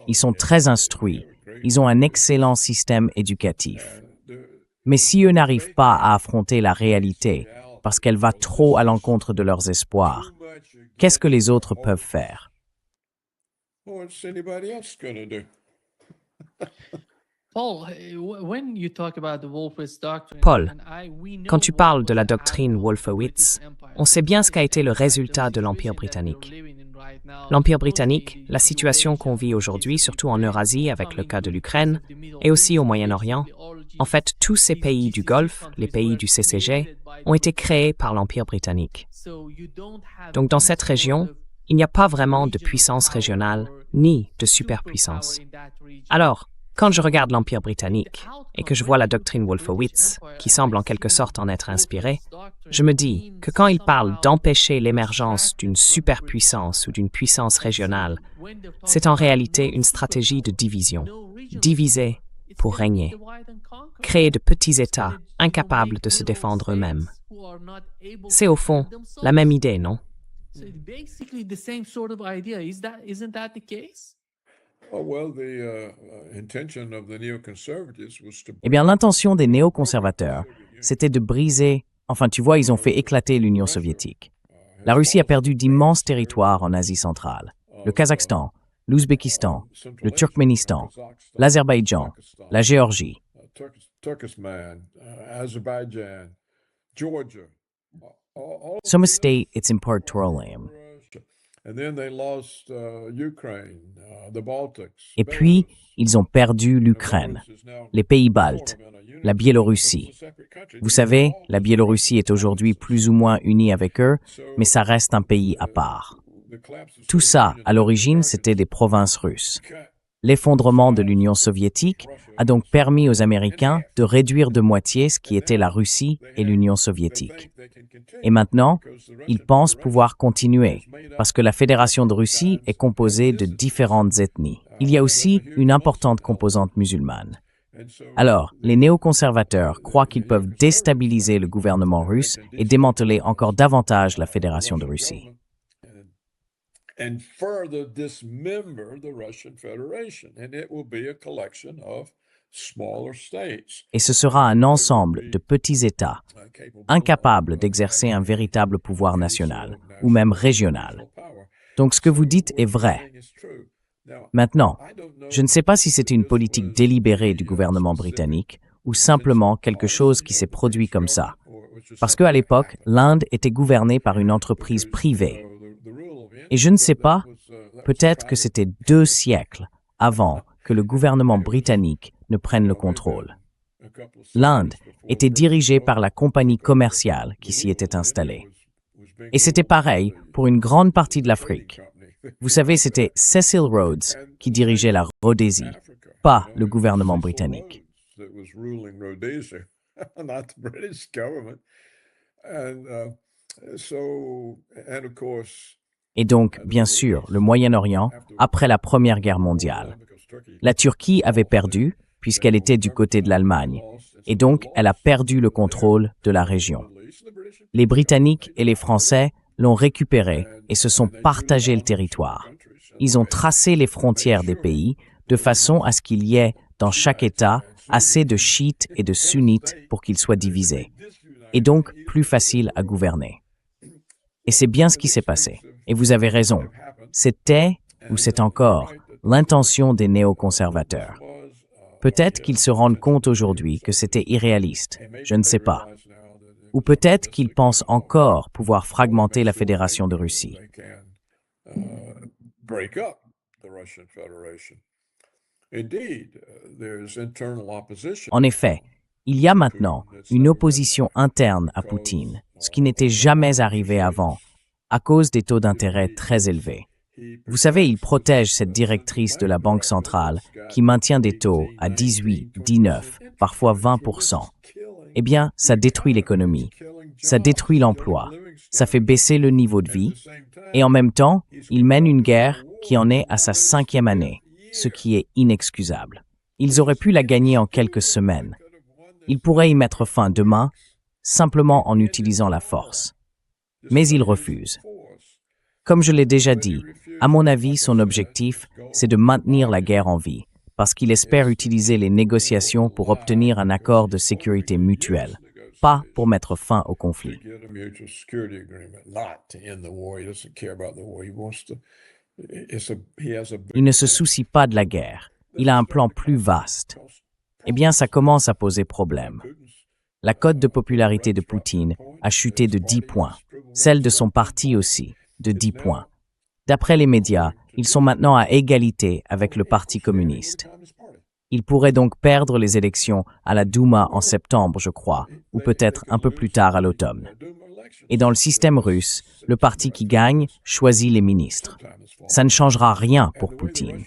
Ils sont très instruits. Ils ont un excellent système éducatif. Mais si eux n'arrivent pas à affronter la réalité parce qu'elle va trop à l'encontre de leurs espoirs, qu'est-ce que les autres peuvent faire? Paul, quand tu parles de la doctrine Wolfowitz, on sait bien ce qu'a été le résultat de l'Empire britannique. L'Empire britannique, la situation qu'on vit aujourd'hui, surtout en Eurasie avec le cas de l'Ukraine, et aussi au Moyen-Orient, en fait, tous ces pays du Golfe, les pays du CCG, ont été créés par l'Empire britannique. Donc dans cette région, il n'y a pas vraiment de puissance régionale, ni de superpuissance. Alors, quand je regarde l'Empire britannique et que je vois la doctrine Wolfowitz, qui semble en quelque sorte en être inspirée, je me dis que quand il parle d'empêcher l'émergence d'une superpuissance ou d'une puissance régionale, c'est en réalité une stratégie de division. Diviser pour régner. Créer de petits États incapables de se défendre eux-mêmes. C'est au fond la même idée, non? Eh bien, l'intention des néoconservateurs, c'était de briser... Enfin, tu vois, ils ont fait éclater l'Union soviétique. La Russie a perdu d'immenses territoires en Asie centrale. Le Kazakhstan, l'Ouzbékistan, le Turkménistan, l'Azerbaïdjan, la Géorgie. Turkestan, Azerbaijan, Georgia. Some state its petroleum. And then they lost Ukraine, the Baltics. Et puis, ils ont perdu l'Ukraine, les pays baltes, la Biélorussie. Vous savez, la Biélorussie est aujourd'hui plus ou moins unie avec eux, mais ça reste un pays à part. Tout ça, à l'origine, c'était des provinces russes. L'effondrement de l'Union soviétique a donc permis aux Américains de réduire de moitié ce qui était la Russie et l'Union soviétique. Et maintenant, ils pensent pouvoir continuer, parce que la Fédération de Russie est composée de différentes ethnies. Il y a aussi une importante composante musulmane. Alors, les néoconservateurs croient qu'ils peuvent déstabiliser le gouvernement russe et démanteler encore davantage la Fédération de Russie. And further dismember the Russian Federation, and it will be a collection of smaller states. Et ce sera un ensemble de petits États, incapables d'exercer un véritable pouvoir national, ou même régional. Donc ce que vous dites est vrai. Maintenant, je ne sais pas si c'est une politique délibérée du gouvernement britannique, ou simplement quelque chose qui s'est produit comme ça. Parce qu'à l'époque, l'Inde était gouvernée par une entreprise privée. Et je ne sais pas, peut-être que c'était 2 siècles avant que le gouvernement britannique ne prenne le contrôle. L'Inde était dirigée par la compagnie commerciale qui s'y était installée. Et c'était pareil pour une grande partie de l'Afrique. Vous savez, c'était Cecil Rhodes qui dirigeait la Rhodésie, pas le gouvernement britannique. Et donc, bien sûr, le Moyen-Orient, après la Première Guerre mondiale. La Turquie avait perdu, puisqu'elle était du côté de l'Allemagne, et donc elle a perdu le contrôle de la région. Les Britanniques et les Français l'ont récupéré et se sont partagé le territoire. Ils ont tracé les frontières des pays de façon à ce qu'il y ait, dans chaque État, assez de chiites et de sunnites pour qu'ils soient divisés, et donc plus facile à gouverner. Et c'est bien ce qui s'est passé. Et vous avez raison. C'était, ou c'est encore, l'intention des néoconservateurs. Peut-être qu'ils se rendent compte aujourd'hui que c'était irréaliste, je ne sais pas. Ou peut-être qu'ils pensent encore pouvoir fragmenter la Fédération de Russie. En effet, il y a maintenant une opposition interne à Poutine, ce qui n'était jamais arrivé avant, à cause des taux d'intérêt très élevés. Vous savez, il protège cette directrice de la Banque centrale qui maintient des taux à 18, 19, parfois 20%. Eh bien, ça détruit l'économie, ça détruit l'emploi, ça fait baisser le niveau de vie, et en même temps, il mène une guerre qui en est à sa 5e année, ce qui est inexcusable. Ils auraient pu la gagner en quelques semaines. Ils pourraient y mettre fin demain, simplement en utilisant la force. Mais ils refusent. Comme je l'ai déjà dit, à mon avis, son objectif, c'est de maintenir la guerre en vie, parce qu'il espère utiliser les négociations pour obtenir un accord de sécurité mutuelle, pas pour mettre fin au conflit. Il ne se soucie pas de la guerre, il a un plan plus vaste. Eh bien, ça commence à poser problème. La cote de popularité de Poutine a chuté de 10 points, celle de son parti aussi, de 10 points. D'après les médias, ils sont maintenant à égalité avec le Parti communiste. Il pourrait donc perdre les élections à la Douma en septembre, je crois, ou peut-être un peu plus tard à l'automne. Et dans le système russe, le parti qui gagne choisit les ministres. Ça ne changera rien pour Poutine,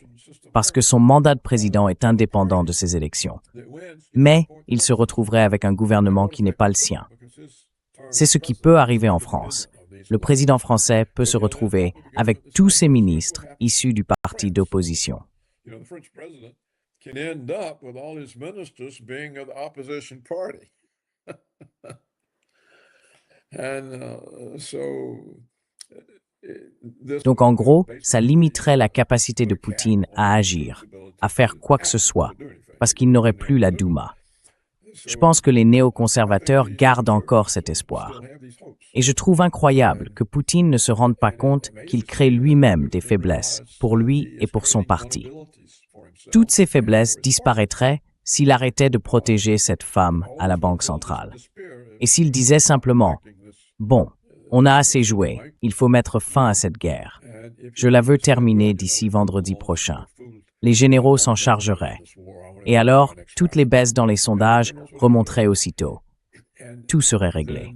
parce que son mandat de président est indépendant de ces élections. Mais il se retrouverait avec un gouvernement qui n'est pas le sien. C'est ce qui peut arriver en France. Le président français peut se retrouver avec tous ses ministres issus du parti d'opposition. Donc en gros, ça limiterait la capacité de Poutine à agir, à faire quoi que ce soit, parce qu'il n'aurait plus la Douma. Je pense que les néoconservateurs gardent encore cet espoir. Et je trouve incroyable que Poutine ne se rende pas compte qu'il crée lui-même des faiblesses pour lui et pour son parti. Toutes ces faiblesses disparaîtraient s'il arrêtait de protéger cette femme à la Banque centrale. Et s'il disait simplement « Bon, on a assez joué, il faut mettre fin à cette guerre. Je la veux terminer d'ici vendredi prochain. » Les généraux s'en chargeraient. Et alors, toutes les baisses dans les sondages remonteraient aussitôt. Tout serait réglé.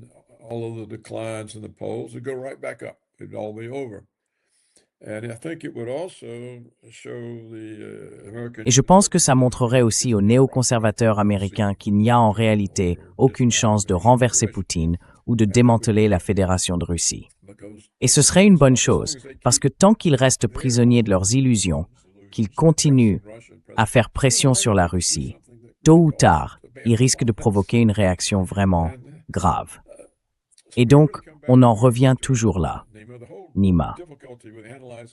Et je pense que ça montrerait aussi aux néoconservateurs américains qu'il n'y a en réalité aucune chance de renverser Poutine ou de démanteler la Fédération de Russie. Et ce serait une bonne chose, parce que tant qu'ils restent prisonniers de leurs illusions, qu'ils continuent à faire pression sur la Russie, tôt ou tard, ils risquent de provoquer une réaction vraiment grave. Et donc, on en revient toujours là. Nima.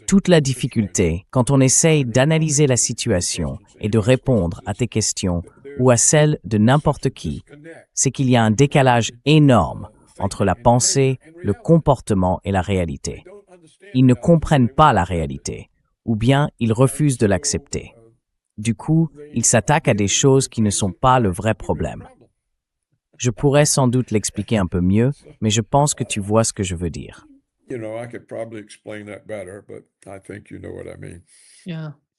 Toute la difficulté, quand on essaye d'analyser la situation et de répondre à tes questions ou à celles de n'importe qui, c'est qu'il y a un décalage énorme entre la pensée, le comportement et la réalité. Ils ne comprennent pas la réalité, ou bien ils refusent de l'accepter. Du coup, ils s'attaquent à des choses qui ne sont pas le vrai problème. Je pourrais sans doute l'expliquer un peu mieux, mais je pense que tu vois ce que je veux dire. I could probably explain that better, but I think you know what I mean.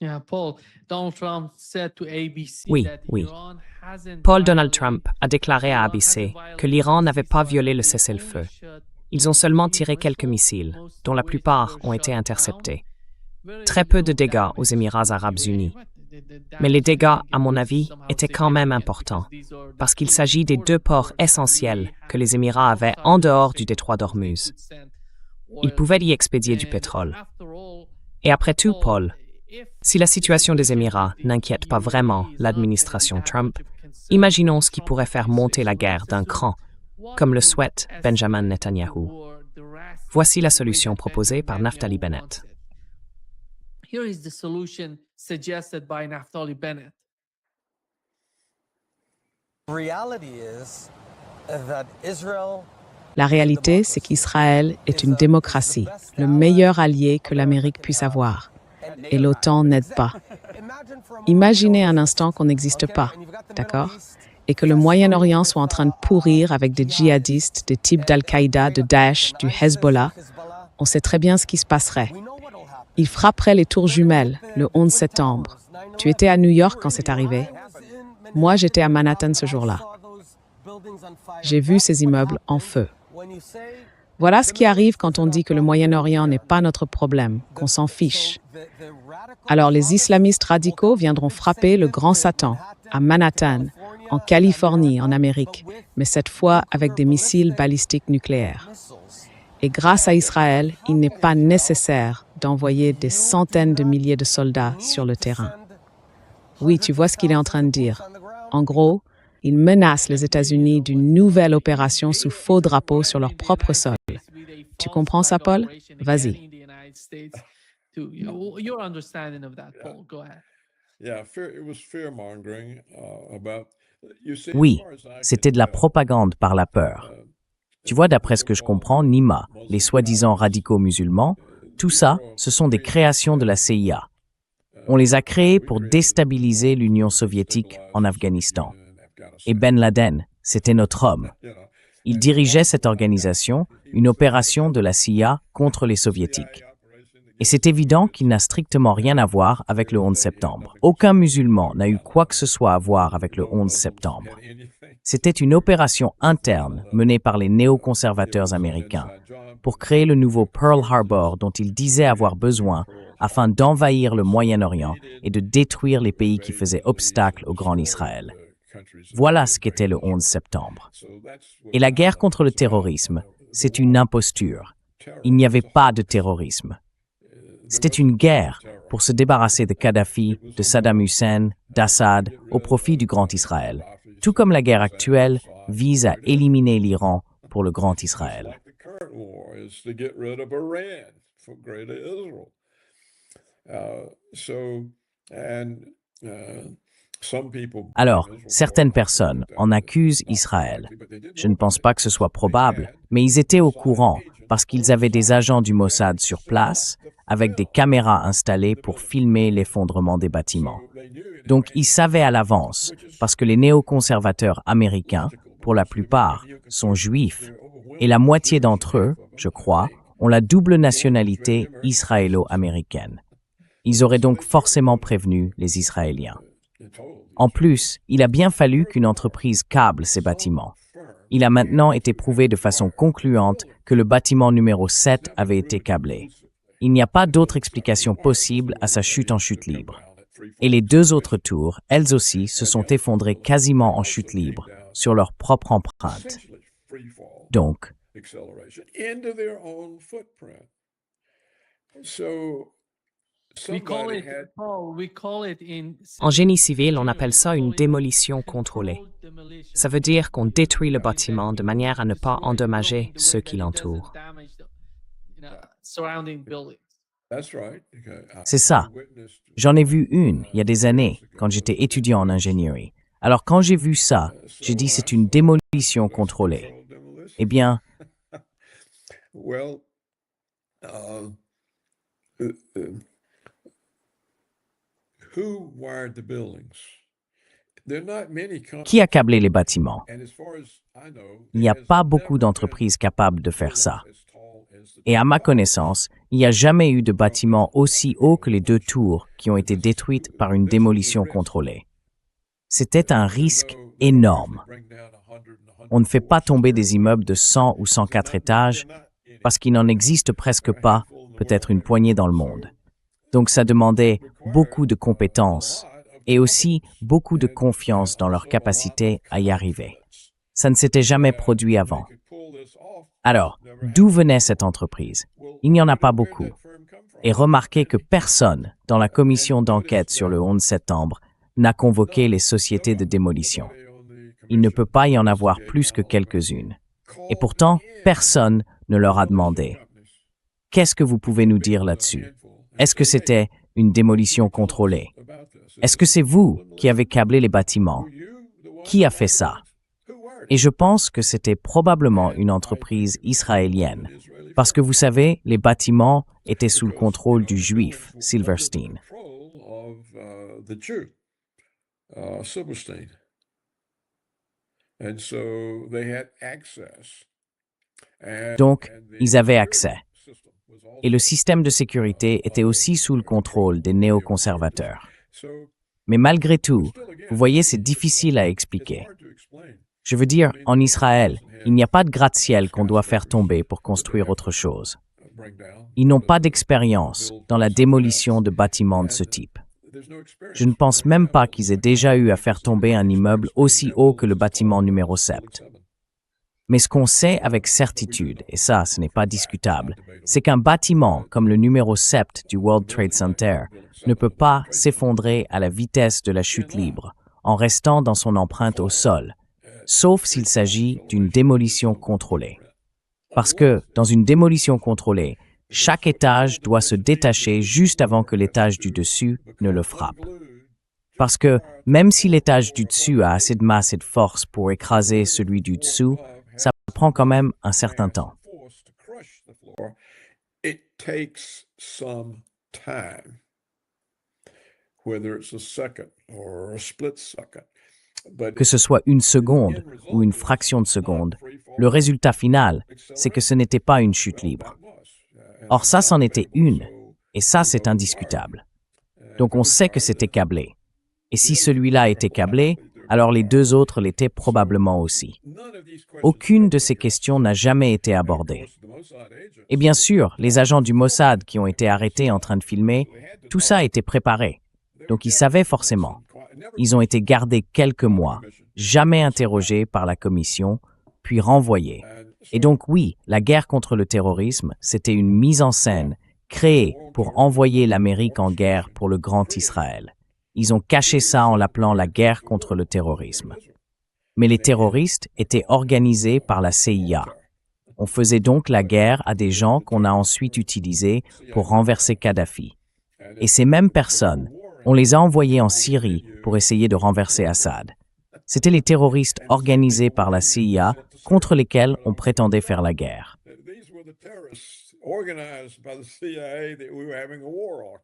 Yeah, Paul. Donald Trump said to ABC Oui, that oui. Iran hasn't Paul Donald violated- Trump a déclaré à ABC que l'Iran n'avait pas violé le cessez-le-feu. Ils ont seulement tiré quelques missiles, dont la plupart ont été interceptés. Très peu de dégâts aux Émirats arabes unis. Mais les dégâts, à mon avis, étaient quand même importants, parce qu'il s'agit des deux ports essentiels que les Émirats avaient en dehors du détroit d'Ormuz. Ils pouvaient y expédier du pétrole. Et après tout, Paul, si la situation des Émirats n'inquiète pas vraiment l'administration Trump, imaginons ce qui pourrait faire monter la guerre d'un cran, comme le souhaite Benjamin Netanyahu. Voici la solution proposée par Naftali Bennett. Here is the solution suggested by Naftali Bennett. La réalité, c'est qu'Israël est une démocratie, le meilleur allié que l'Amérique puisse avoir. Et l'OTAN n'aide pas. Imaginez un instant qu'on n'existe pas, d'accord? Et que le Moyen-Orient soit en train de pourrir avec des djihadistes, des types d'Al-Qaïda, de Daesh, du Hezbollah. On sait très bien ce qui se passerait. Ils frapperaient les tours jumelles le 11 septembre. Tu étais à New York quand c'est arrivé. Moi, j'étais à Manhattan ce jour-là. J'ai vu ces immeubles en feu. Voilà ce qui arrive quand on dit que le Moyen-Orient n'est pas notre problème, qu'on s'en fiche. Alors les islamistes radicaux viendront frapper le grand Satan, à Manhattan, en Californie, en Amérique, mais cette fois avec des missiles balistiques nucléaires. Et grâce à Israël, il n'est pas nécessaire d'envoyer des centaines de milliers de soldats sur le terrain. Oui, tu vois ce qu'il est en train de dire. En gros, il menace les États-Unis d'une nouvelle opération sous faux drapeau sur leur propre sol. Tu comprends ça, Paul? Vas-y. Your understanding of that, Paul. Go ahead. It was fear-mongering about. Oui, c'était de la propagande par la peur. Tu vois, d'après ce que je comprends, Nima, les soi-disant radicaux musulmans, tout ça, ce sont des créations de la CIA. On les a créés pour déstabiliser l'Union soviétique en Afghanistan. Et Ben Laden, c'était notre homme. Il dirigeait cette organisation, une opération de la CIA contre les soviétiques. Et c'est évident qu'il n'a strictement rien à voir avec le 11 septembre. Aucun musulman n'a eu quoi que ce soit à voir avec le 11 septembre. C'était une opération interne menée par les néoconservateurs américains pour créer le nouveau Pearl Harbor dont ils disaient avoir besoin afin d'envahir le Moyen-Orient et de détruire les pays qui faisaient obstacle au Grand Israël. Voilà ce qu'était le 11 septembre. Et la guerre contre le terrorisme, c'est une imposture. Il n'y avait pas de terrorisme. C'était une guerre pour se débarrasser de Kadhafi, de Saddam Hussein, d'Assad, au profit du Grand Israël. Tout comme la guerre actuelle vise à éliminer l'Iran pour le Grand Israël. Alors, certaines personnes en accusent Israël. Je ne pense pas que ce soit probable, mais ils étaient au courant parce qu'ils avaient des agents du Mossad sur place avec des caméras installées pour filmer l'effondrement des bâtiments. Donc, ils savaient à l'avance, parce que les néoconservateurs américains, pour la plupart, sont juifs, et la moitié d'entre eux, je crois, ont la double nationalité israélo-américaine. Ils auraient donc forcément prévenu les Israéliens. En plus, il a bien fallu qu'une entreprise câble ces bâtiments. Il a maintenant été prouvé de façon concluante que le bâtiment numéro 7 avait été câblé. Il n'y a pas d'autre explication possible à sa chute en chute libre. Et les deux autres tours, elles aussi, se sont effondrées quasiment en chute libre, sur leur propre empreinte. Donc, En génie civil, on appelle ça une démolition contrôlée. Ça veut dire qu'on détruit le bâtiment de manière à ne pas endommager ceux qui l'entourent. C'est ça. J'en ai vu une, il y a des années, quand j'étais étudiant en ingénierie. Alors quand j'ai vu ça, j'ai dit c'est une démolition contrôlée. Eh bien, qui a câblé les bâtiments? Il n'y a pas beaucoup d'entreprises capables de faire ça. Et à ma connaissance, il n'y a jamais eu de bâtiment aussi haut que les deux tours qui ont été détruites par une démolition contrôlée. C'était un risque énorme. On ne fait pas tomber des immeubles de 100 ou 104 étages parce qu'il n'en existe presque pas, peut-être une poignée dans le monde. Donc ça demandait beaucoup de compétences et aussi beaucoup de confiance dans leur capacité à y arriver. Ça ne s'était jamais produit avant. Alors, d'où venait cette entreprise? Il n'y en a pas beaucoup. Et remarquez que personne, dans la commission d'enquête sur le 11 septembre, n'a convoqué les sociétés de démolition. Il ne peut pas y en avoir plus que quelques-unes. Et pourtant, personne ne leur a demandé. Qu'est-ce que vous pouvez nous dire là-dessus? Est-ce que c'était une démolition contrôlée? Est-ce que c'est vous qui avez câblé les bâtiments? Qui a fait ça? Et je pense que c'était probablement une entreprise israélienne, parce que vous savez, les bâtiments étaient sous le contrôle du juif Silverstein. Donc, ils avaient accès. Et le système de sécurité était aussi sous le contrôle des néoconservateurs. Mais malgré tout, vous voyez, c'est difficile à expliquer. Je veux dire, en Israël, il n'y a pas de gratte-ciel qu'on doit faire tomber pour construire autre chose. Ils n'ont pas d'expérience dans la démolition de bâtiments de ce type. Je ne pense même pas qu'ils aient déjà eu à faire tomber un immeuble aussi haut que le bâtiment numéro 7. Mais ce qu'on sait avec certitude, et ça, ce n'est pas discutable, c'est qu'un bâtiment comme le numéro 7 du World Trade Center ne peut pas s'effondrer à la vitesse de la chute libre, en restant dans son empreinte au sol, sauf s'il s'agit d'une démolition contrôlée. Parce que, dans une démolition contrôlée, chaque étage doit se détacher juste avant que l'étage du dessus ne le frappe. Parce que, même si l'étage du dessus a assez de masse et de force pour écraser celui du dessous, ça prend quand même un certain temps. Que ce soit une seconde ou une fraction de seconde, le résultat final, c'est que ce n'était pas une chute libre. Or ça, c'en était une, et ça, c'est indiscutable. Donc on sait que c'était câblé. Et si celui-là était câblé, alors les deux autres l'étaient probablement aussi. Aucune de ces questions n'a jamais été abordée. Et bien sûr, les agents du Mossad qui ont été arrêtés en train de filmer, tout ça a été préparé. Donc ils savaient forcément. Ils ont été gardés quelques mois, jamais interrogés par la commission, puis renvoyés. Et donc oui, la guerre contre le terrorisme, c'était une mise en scène créée pour envoyer l'Amérique en guerre pour le grand Israël. Ils ont caché ça en l'appelant la guerre contre le terrorisme. Mais les terroristes étaient organisés par la CIA. On faisait donc la guerre à des gens qu'on a ensuite utilisés pour renverser Kadhafi. Et ces mêmes personnes, on les a envoyés en Syrie pour essayer de renverser Assad. C'étaient les terroristes organisés par la CIA contre lesquels on prétendait faire la guerre. These were the terrorists organized by the CIA that we were having a war on.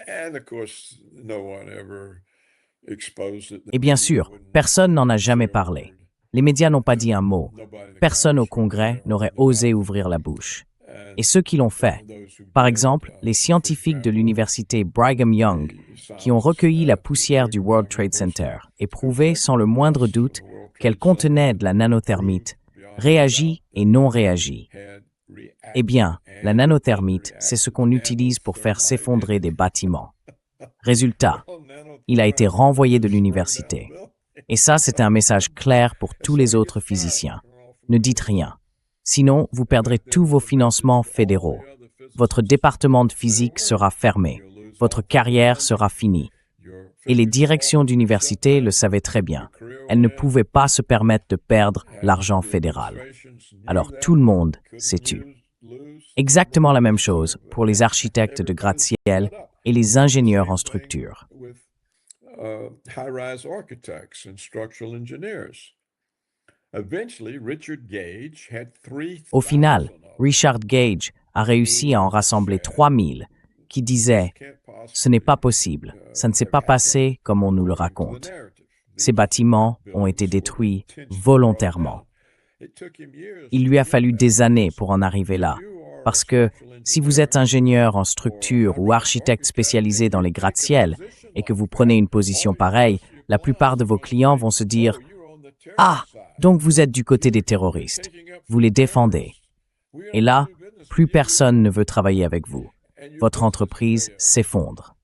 And of course, no one ever exposed it. Et bien sûr, personne n'en a jamais parlé. Les médias n'ont pas dit un mot. Personne au Congrès n'aurait osé ouvrir la bouche. Et ceux qui l'ont fait, par exemple, les scientifiques de l'université Brigham Young, qui ont recueilli la poussière du World Trade Center et prouvé sans le moindre doute qu'elle contenait de la nanothermite, réagit et non réagit. Eh bien, la nanothermite, c'est ce qu'on utilise pour faire s'effondrer des bâtiments. Résultat, il a été renvoyé de l'université. Et ça, c'est un message clair pour tous les autres physiciens. Ne dites rien. Sinon, vous perdrez tous vos financements fédéraux. Votre département de physique sera fermé. Votre carrière sera finie. Et les directions d'université le savaient très bien. Elles ne pouvaient pas se permettre de perdre l'argent fédéral. Alors tout le monde s'est tu. Exactement la même chose pour les architectes de gratte-ciel et les ingénieurs en structure. High-rise architects and structural engineers. Eventually, Richard Gage had 3,000 Au final, Richard Gage a réussi à en rassembler 3000 qui disaient « Ce n'est pas possible, ça ne s'est pas passé comme on nous le raconte. Ces bâtiments ont été détruits volontairement. » Il lui a fallu des années pour en arriver là, parce que si vous êtes ingénieur en structure ou architecte spécialisé dans les gratte-ciel et que vous prenez une position pareille, la plupart de vos clients vont se dire « Ah, donc vous êtes du côté des terroristes, vous les défendez. » Et là, plus personne ne veut travailler avec vous. Votre entreprise s'effondre.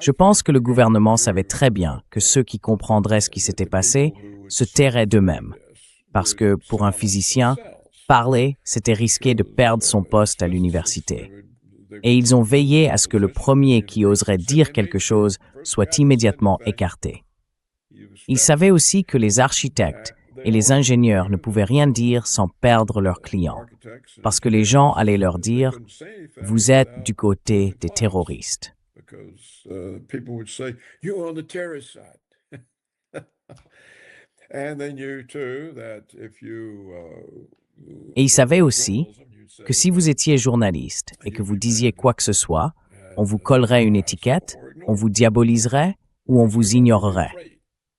Je pense que le gouvernement savait très bien que ceux qui comprendraient ce qui s'était passé se tairaient d'eux-mêmes. Parce que, pour un physicien, parler, c'était risquer de perdre son poste à l'université. Et ils ont veillé à ce que le premier qui oserait dire quelque chose soit immédiatement écarté. Ils savaient aussi que les architectes et les ingénieurs ne pouvaient rien dire sans perdre leurs clients, parce que les gens allaient leur dire « Vous êtes du côté des terroristes ». Et ils savaient aussi que si vous étiez journaliste et que vous disiez quoi que ce soit, on vous collerait une étiquette, on vous diaboliserait ou on vous ignorerait,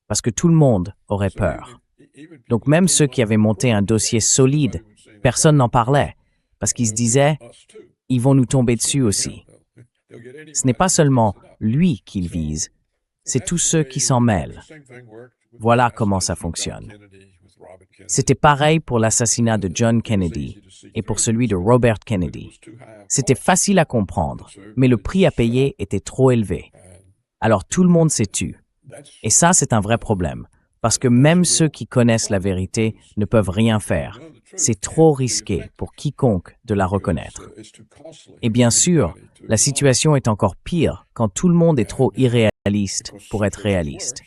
parce que tout le monde aurait peur. Donc même ceux qui avaient monté un dossier solide, personne n'en parlait, parce qu'ils se disaient « ils vont nous tomber dessus aussi ». Ce n'est pas seulement lui qu'ils visent, c'est tous ceux qui s'en mêlent. Voilà comment ça fonctionne. C'était pareil pour l'assassinat de John Kennedy et pour celui de Robert Kennedy. C'était facile à comprendre, mais le prix à payer était trop élevé. Alors tout le monde s'est tu. Et ça, c'est un vrai problème, parce que même ceux qui connaissent la vérité ne peuvent rien faire. C'est trop risqué pour quiconque de la reconnaître. Et bien sûr, la situation est encore pire quand tout le monde est trop irréaliste pour être réaliste.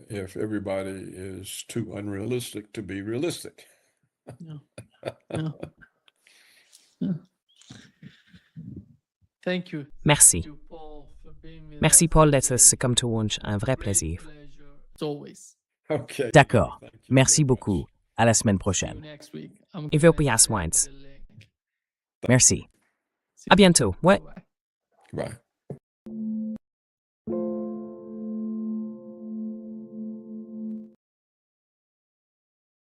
If everybody is too unrealistic to be realistic. Thank you. Merci. Thank you, Paul, for being with Merci us. Paul d'être ce comme tout lunch, un vrai Great plaisir. pleasure, as always. Okay. D'accord. Thank you Merci very much. beaucoup. À la semaine See you prochaine. next week. I'm Et veel gonna plezier, share Swines. the link. Merci. À bientôt. Ouais. Bye-bye. Goodbye.